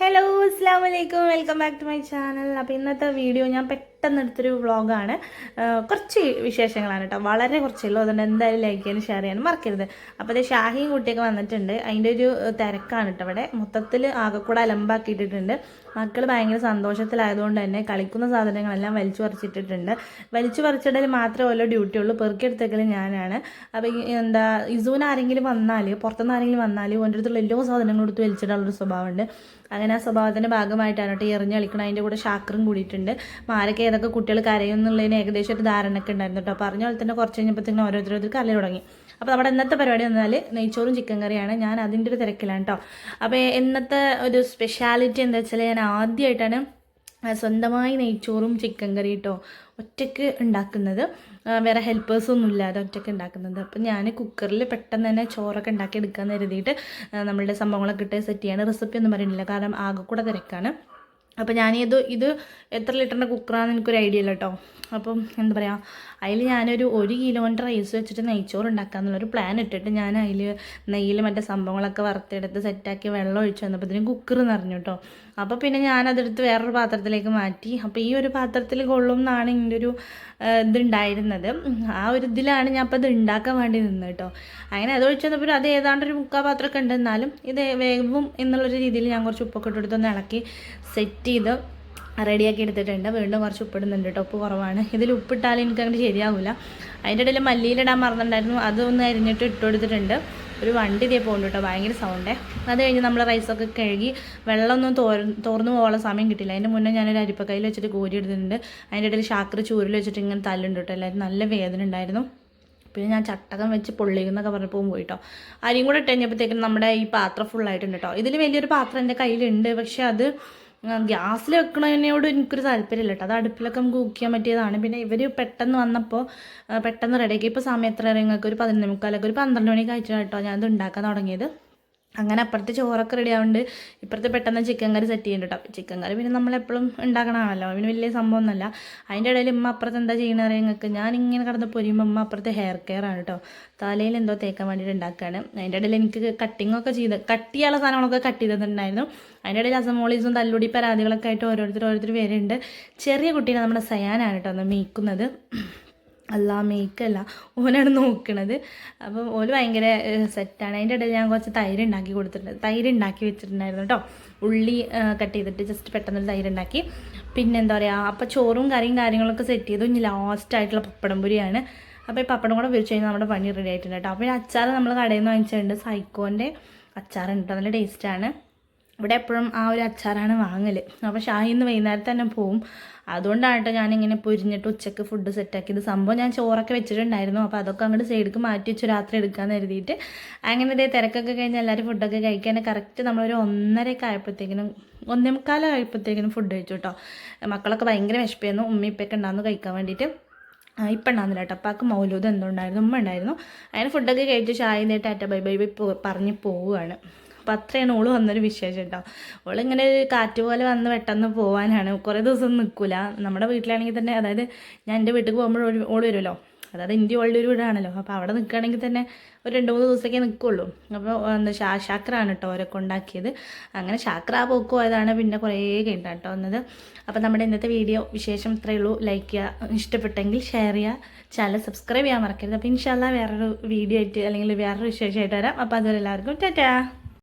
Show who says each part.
Speaker 1: Hello അസ്സാം വലൈക്കും welcome back to my channel. അപ്പോൾ ഇന്നത്തെ വീഡിയോ ഞാൻ പെട്ടെന്ന് എടുത്തൊരു വ്ളോഗാണ്. കുറച്ച് വിശേഷങ്ങളാണ് കേട്ടോ, വളരെ കുറച്ചുള്ളൂ. അതുകൊണ്ട് എന്തായാലും ലൈക്ക് ചെയ്യാനും ഷെയർ ചെയ്യാനും മറക്കരുത്. അപ്പോൾ ഇത് ഷാഹിയും കുട്ടിയൊക്കെ വന്നിട്ടുണ്ട്, അതിൻ്റെ ഒരു തിരക്കാണ് കേട്ടോ. ഇവിടെ മൊത്തത്തിൽ ആകെക്കൂടെ അലമ്പാക്കിയിട്ടിട്ടുണ്ട്. മക്കൾ ഭയങ്കര സന്തോഷത്തിലായതുകൊണ്ട് തന്നെ കളിക്കുന്ന സാധനങ്ങളെല്ലാം വലിച്ചു പറിച്ചിട്ടിട്ടുണ്ട്. വലിച്ചു പറിച്ചിടൽ മാത്രമേ ഓരോ ഡ്യൂട്ടി ഉള്ളൂ, പെറുക്കിയെടുത്തേക്കൽ ഞാനാണ്. അപ്പോൾ എന്താ ഇസൂന് ആരെങ്കിലും വന്നാൽ, പുറത്തുനിന്ന് ആരെങ്കിലും വന്നാൽ ഓൻ്റെ അടുത്തുള്ള എല്ലാ സാധനങ്ങളും എടുത്ത് വലിച്ചിടാനുള്ളൊരു സ്വഭാവമുണ്ട്. അങ്ങനെ ആ സ്വഭാവത്തിൻ്റെ ഭാഗമായിട്ടാണ് കേട്ടോ എറിഞ്ഞ് കളിക്കണം. അതിൻ്റെ കൂടെ ഷാക്കറും കൂടിയിട്ടുണ്ട്. മാരൊക്കെ ഏതൊക്കെ കുട്ടികൾ കരയും എന്നുള്ളതിന് ഏകദേശം ഒരു ധാരണയൊക്കെ ഉണ്ടായിരുന്നു കേട്ടോ. പറഞ്ഞ പോലെ തന്നെ കുറച്ച് കഴിഞ്ഞപ്പോഴത്തേക്കും ഓരോരുത്തർ കല തുടങ്ങി. അപ്പോൾ നമ്മുടെ ഇന്നത്തെ പരിപാടി വന്നാൽ നെയ്ച്ചോറും ചിക്കൻ കറിയാണ്. ഞാൻ അതിൻ്റെ ഒരു തിരക്കിലാണ് കേട്ടോ. അപ്പോൾ ഇന്നത്തെ ഒരു സ്പെഷ്യാലിറ്റി എന്താ വെച്ചാൽ, ഞാൻ ആദ്യമായിട്ടാണ് സ്വന്തമായി നെയ്ച്ചോറും ചിക്കൻ കറി കേട്ടോ ഒറ്റയ്ക്ക് ഉണ്ടാക്കുന്നത്. വേറെ ഹെൽപ്പേഴ്സൊന്നും ഇല്ലാതെ ഒറ്റയ്ക്ക് ഉണ്ടാക്കുന്നത്. അപ്പം ഞാൻ കുക്കറിൽ പെട്ടെന്ന് തന്നെ ചോറൊക്കെ ഉണ്ടാക്കി എടുക്കാമെന്ന് കരുതിയിട്ട് നമ്മളുടെ സംഭവങ്ങളൊക്കെ ഇട്ട് സെറ്റ് ചെയ്യാണ്. റെസിപ്പി ഒന്നും പറയുന്നില്ല, കാരണം ആകെ കൂടെ തിരക്കാണ്. അപ്പോൾ ഇത് എത്ര ലിറ്ററിൻ്റെ കുക്കറാണെന്ന് എനിക്കൊരു ഐഡിയ ഇല്ല കേട്ടോ. അപ്പം എന്താ പറയുക, അതിൽ ഞാനൊരു 1 കിലോൻ്റെ റൈസ് വെച്ചിട്ട് നെയ്ച്ചോറ് ഉണ്ടാക്കാമെന്നുള്ളൊരു പ്ലാൻ ഇട്ടിട്ട് ഞാൻ അതിൽ നെയ്യിൽ മറ്റേ സംഭവങ്ങളൊക്കെ വറുത്തെടുത്ത് സെറ്റാക്കി വെള്ളം ഒഴിച്ച് വന്നപ്പോഴത്തേനും കുക്കർ നിറഞ്ഞു കേട്ടോ. അപ്പോൾ പിന്നെ ഞാനതെടുത്ത് വേറൊരു പാത്രത്തിലേക്ക് മാറ്റി. അപ്പോൾ ഈ ഒരു പാത്രത്തിൽ കൊള്ളും എന്നാണ് എൻ്റെ ഒരു ഇതുണ്ടായിരുന്നത്. ആ ഒരു ഇതിലാണ് ഞാൻ അപ്പോൾ ഇത് ഉണ്ടാക്കാൻ വേണ്ടി നിന്ന് കേട്ടോ. അങ്ങനെ അത് ഒഴിച്ച് വന്നപ്പോൾ അത് ഏതാണ്ടൊരു മുക്കാൽ പാത്രമൊക്കെ ഉണ്ട്. എന്നാലും ഇത് വേവും എന്നുള്ളൊരു രീതിയിൽ ഞാൻ കുറച്ച് ഉപ്പൊക്കെ ഇട്ടെടുത്തൊന്ന് ഇളക്കി സെറ്റ് ചെയ്ത് റെഡിയാക്കി എടുത്തിട്ടുണ്ട്. വീണ്ടും കുറച്ച് ഉപ്പിടുന്നുണ്ട് കേട്ടോ, ഉപ്പ് കുറവാണ്. ഇതിൽ ഉപ്പിട്ടാലും എനിക്ക് അങ്ങനെ ശരിയാവില്ല. അതിൻ്റെ ഇടയിൽ മല്ലിയിലിടാൻ മറന്നിട്ടുണ്ടായിരുന്നു, അതൊന്ന് അരിഞ്ഞിട്ട് ഇട്ട് കൊടുത്തിട്ടുണ്ട്. ഒരു വണ്ടി ഇതേ പോകുന്നുണ്ട് കേട്ടോ, ഭയങ്കര സൗണ്ടേ. അത് കഴിഞ്ഞ് നമ്മൾ റൈസൊക്കെ കഴുകി വെള്ളമൊന്നും തോർന്നു പോകാനുള്ള സമയം കിട്ടില്ല. അതിൻ്റെ മുന്നേ ഞാനൊരു അരിപ്പക്കയിൽ വെച്ചിട്ട് കോരി എടുത്തിട്ടുണ്ട്. അതിൻ്റെ ഇടയിൽ ഷാക്കർ ചൂരിൽ വെച്ചിട്ട് ഇങ്ങനെ തല്ലുണ്ട് കേട്ടോ. എല്ലാവരും നല്ല വേദന ഉണ്ടായിരുന്നു. പിന്നെ ഞാൻ ചട്ടകം വെച്ച് പൊള്ളിക്കുന്നൊക്കെ പറഞ്ഞപ്പോൾ പോയിട്ടോ. അരിയും കൂടെ ഇട്ട് കഴിഞ്ഞപ്പോഴത്തേക്കും നമ്മുടെ ഈ പാത്രം ഫുള്ളായിട്ടുണ്ട് കേട്ടോ. ഇതിൽ വലിയൊരു പാത്രം എൻ്റെ കയ്യിലുണ്ട്, പക്ഷെ അത് ഗ്യാസിൽ വെക്കണതിനോട് എനിക്കൊരു താല്പര്യമില്ല കേട്ടോ. അത് അടുപ്പിലൊക്കെ നമുക്ക് കുക്ക് ചെയ്യാൻ പറ്റിയതാണ്. പിന്നെ ഇവർ പെട്ടെന്ന് വന്നപ്പോൾ പെട്ടെന്ന് റെഡിയാക്കി. ഇപ്പോൾ സമയം എത്ര നിങ്ങൾക്ക് ഒരു 11:45 ഒരു 12 മണിക്ക് കഴിച്ചാൽ കേട്ടോ ഞാനത് ഉണ്ടാക്കാൻ തുടങ്ങിയത്. അങ്ങനെ അപ്പുറത്തെ ചോറൊക്കെ റെഡി ആവുന്നുണ്ട്, ഇപ്പുറത്ത് പെട്ടെന്ന് ചിക്കൻ കറി സെറ്റ് ചെയ്യുന്നുണ്ട് കേട്ടോ. ചിക്കൻ കറി പിന്നെ നമ്മളെപ്പോഴും ഉണ്ടാക്കണമല്ലോ, പിന്നെ വലിയ സംഭവമൊന്നുമല്ല. അതിൻ്റെ ഇടയിൽ ഉമ്മ അപ്പുറത്ത് എന്താ ചെയ്യണത് നിങ്ങൾക്ക്, ഞാനിങ്ങനെ കിടന്ന് പൊരിയുമ്പോൾ ഉമ്മ അപ്പുറത്ത് ഹെയർ കെയർ ആണ് കേട്ടോ. തലയിൽ എന്തോ തേക്കാൻ വേണ്ടിയിട്ട് ഉണ്ടാക്കുകയാണ്. അതിൻ്റെ ഇടയിൽ എനിക്ക് കട്ടിങ്ങൊക്കെ കട്ട് ചെയ്യാനുള്ള സാധനങ്ങളൊക്കെ കട്ട് ചെയ്തിട്ടുണ്ടായിരുന്നു. അതിൻ്റെ ഇടയിൽ അസമോളീസും തല്ലുടി പരാതികളൊക്കെ ആയിട്ട് ഓരോരുത്തർ വരുന്നുണ്ട്. ചെറിയ കുട്ടീനെ നമ്മുടെ സയാനാണ് കേട്ടോ ഒന്ന് മേയ്ക്കുന്നത്. അല്ല മേക്കല്ല, ഓനാണ് നോക്കണത്. അപ്പം ഓല് ഭയങ്കര സെറ്റാണ്. അതിൻ്റെ ഇടയിൽ ഞാൻ കുറച്ച് തൈര് ഉണ്ടാക്കി വെച്ചിട്ടുണ്ടായിരുന്നു കേട്ടോ. ഉള്ളി കട്ട് ചെയ്തിട്ട് ജസ്റ്റ് പെട്ടെന്നൊരു തൈര് ഉണ്ടാക്കി. പിന്നെ എന്താ പറയുക, അപ്പോൾ ചോറും കറിയും കാര്യങ്ങളൊക്കെ സെറ്റ് ചെയ്തു. ഇനി ലാസ്റ്റായിട്ടുള്ള പപ്പടം പൊരിയാണ്. അപ്പോൾ ഈ പപ്പടം കൂടെ പൊരിച്ച് കഴിഞ്ഞാൽ നമ്മുടെ പണി റെഡി ആയിട്ടുണ്ട് കേട്ടോ. അപ്പോൾ അച്ചാർ നമ്മൾ കടയിൽ നിന്ന് വാങ്ങിച്ചിട്ടുണ്ട്, സൈക്കോൻ്റെ അച്ചാറുണ്ട് കേട്ടോ, നല്ല ടേസ്റ്റാണ്. ഇവിടെ എപ്പോഴും ആ ഒരു അച്ചാറാണ് വാങ്ങൽ. അപ്പോൾ ഷാഹിന്ന് വൈകുന്നേരത്ത് തന്നെ പോവും. അതുകൊണ്ടാണ് കേട്ടോ ഞാനിങ്ങനെ പൊരിഞ്ഞിട്ട് ഉച്ചയ്ക്ക് ഫുഡ് സെറ്റാക്കിയത്. സംഭവം ഞാൻ ചോറൊക്കെ വെച്ചിട്ടുണ്ടായിരുന്നു, അപ്പോൾ അതൊക്കെ അങ്ങോട്ട് സൈഡിലേക്ക് മാറ്റി വെച്ചു രാത്രി എടുക്കാമെന്ന് കരുതിയിട്ട്. അങ്ങനെ ഇതേ തിരക്കൊക്കെ കഴിഞ്ഞ് എല്ലാവരും ഫുഡൊക്കെ കഴിക്കാൻ കറക്റ്റ് നമ്മളൊരു 1:30 ആയപ്പോഴത്തേക്കിനും 1:45 ആയപ്പോഴത്തേക്കിനും ഫുഡ് കഴിച്ചു കേട്ടോ. മക്കളൊക്കെ ഭയങ്കര വിശപ്പായിരുന്നു. ഉമ്മയിപ്പൊക്കെ ഉണ്ടായിരുന്നു കഴിക്കാൻ വേണ്ടിയിട്ട്. ഇപ്പം ഉണ്ടാകുന്നില്ല കേട്ടോ, അപ്പാക്ക് മൗലൂദ് എന്തുണ്ടായിരുന്നു, ഉമ്മ ഉണ്ടായിരുന്നു. അങ്ങനെ ഫുഡൊക്കെ കഴിച്ച് ഷായിൻ്റെ ടാറ്റ ബൈ ബൈ പറഞ്ഞ് പോവുകയാണ്. അപ്പോൾ അത്രയാണ് ഓള് വന്നൊരു വിശേഷം കേട്ടോ. ഓളിങ്ങനെ ഒരു കാറ്റ് പോലെ വന്ന് പെട്ടെന്ന് പോകാനാണ്, കുറേ ദിവസം നിൽക്കില്ല. നമ്മുടെ വീട്ടിലാണെങ്കിൽ തന്നെ, അതായത് ഞാൻ എൻ്റെ വീട്ടിൽ പോകുമ്പോൾ ഓള് വരുമല്ലോ, അതായത് എൻ്റെ ഓളുടെ ഒരു വീടാണല്ലോ. അപ്പോൾ അവിടെ നിൽക്കുകയാണെങ്കിൽ തന്നെ ഒരു 2-3 ദിവസമൊക്കെ നിൽക്കുള്ളൂ. അപ്പോൾ എന്താ ഷാക്കറാണ് കേട്ടോ ഓരൊക്കെ ഉണ്ടാക്കിയത്. അങ്ങനെ ഷാക്കർ ആ പോക്ക് പോയതാണ്. പിന്നെ കുറേ കഴിഞ്ഞിട്ടാണ് കേട്ടോ വന്നത്. അപ്പോൾ നമ്മുടെ ഇന്നത്തെ വീഡിയോ വിശേഷം ഇത്രയേ ഉള്ളൂ. ലൈക്ക് ചെയ്യുക, ഇഷ്ടപ്പെട്ടെങ്കിൽ ഷെയർ ചെയ്യുക, ചാനൽ സബ്സ്ക്രൈബ് ചെയ്യാൻ മറക്കരുത്. അപ്പോൾ ഇൻഷാല്ലാ വേറൊരു വീഡിയോ ആയിട്ട് അല്ലെങ്കിൽ വേറൊരു വിശേഷമായിട്ട് വരാം. അപ്പോൾ അതുവരെ എല്ലാവർക്കും ടാറ്റാ.